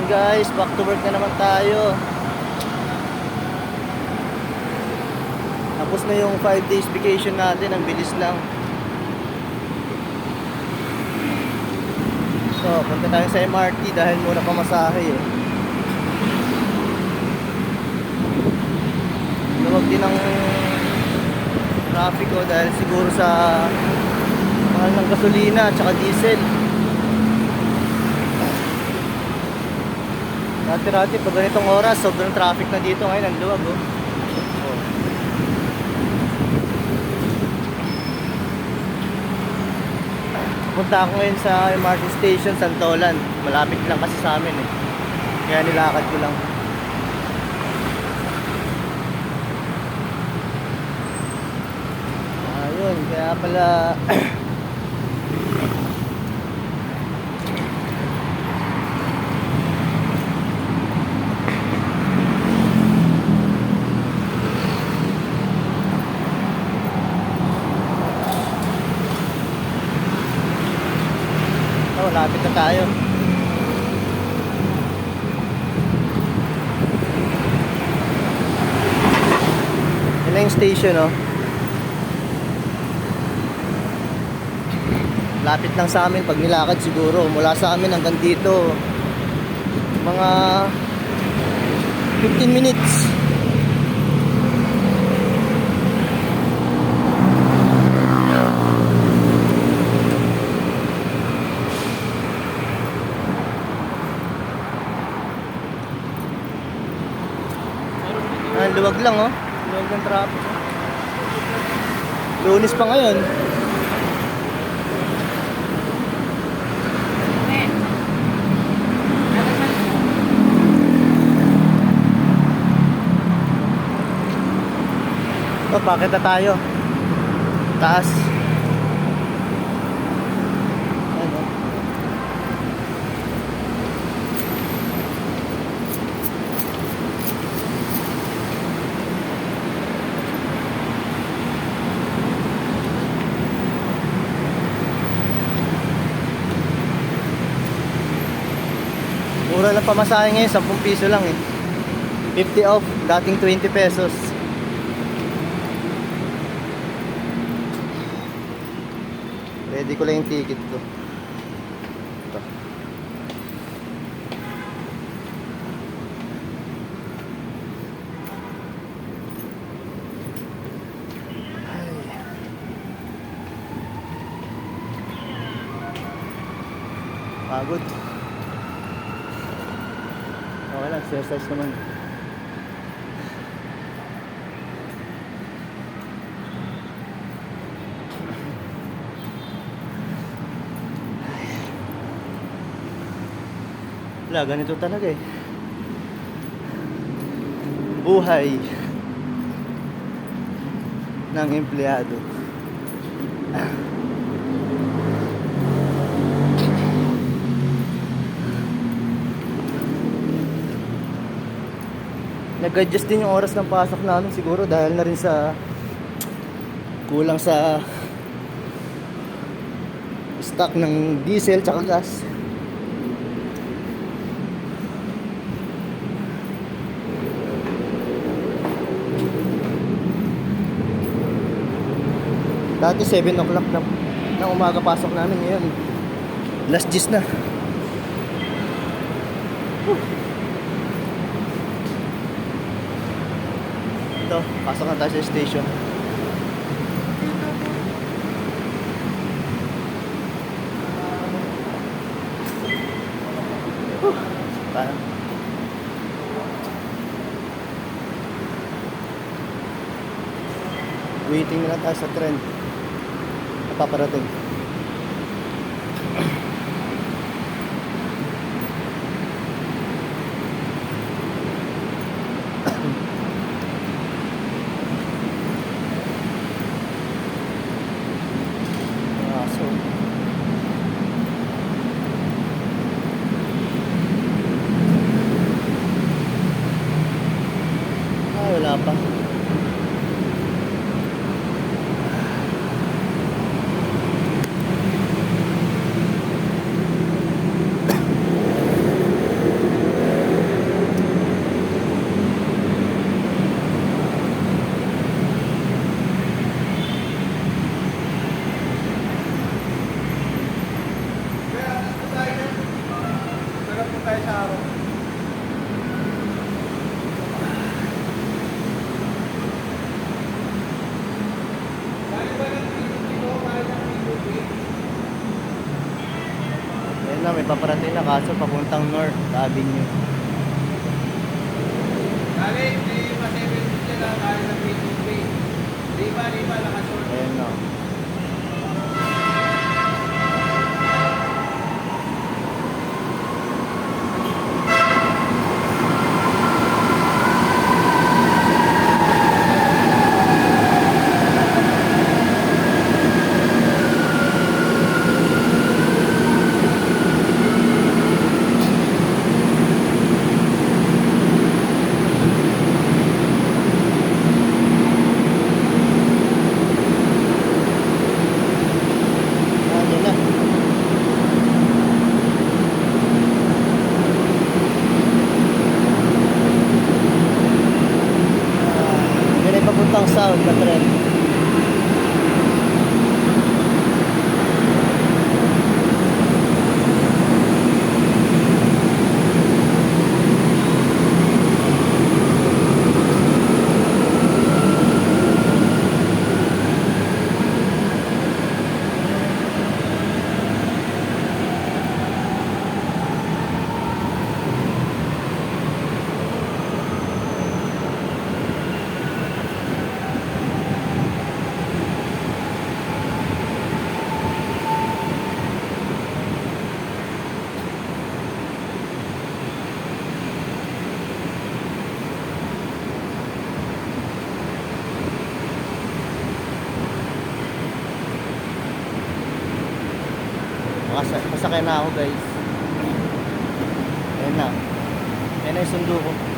Guys, back to work na naman tayo. Tapos na yung 5 days vacation natin. Ang bilis lang. So, punta tayo sa MRT dahil muna pamasahe eh. Luwag din ang traffic ko dahil siguro sa mahal ng gasolina at saka diesel. Dati-dati pag ganitong oras, sobrang traffic na dito. Ngayon ang luwag oh. Punta ako ngayon sa MRT station, Santolan. Malapit lang kasi sa amin eh. Kaya nilakad ko lang. Ayun, kaya pala lapit na tayo. Yan na yung station oh. Lapit lang sa amin pag nilakad siguro. Mula sa amin hanggang dito mga 15 minutes. Luwag lang oh. Luwag ng traffic. Lunes pa ngayon. Oh, bakit na tayo? Taas. Ano? Mura lang pamasahe ngayon, 10 piso lang eh. 50 off, dating 20 pesos. Ready ko lang yung ticket ko. Ito. Pagod. Okay lang, exercise naman. Wala, ganito talaga eh. Buhay ng empleyado. Nag-adjust din yung oras ng pasok namin siguro dahil na rin sa kulang sa stock ng diesel tsaka gas. Dati 7 o'clock ng umaga pasok namin, ngayon last 10 na. Ito, pasok na tayo sa station. Parang waiting na lang tayo sa trend na paparating. Wala pa. na, may paparating na kaso papuntang North Avenue. Galing, may pa-7 dyan na galing ng P2P. Liba, nakashort. Ayan na. Ano na. Yan ay papuntang south na tren. Masakay na ako guys. Ayan na. Ayan na yung sundo ko.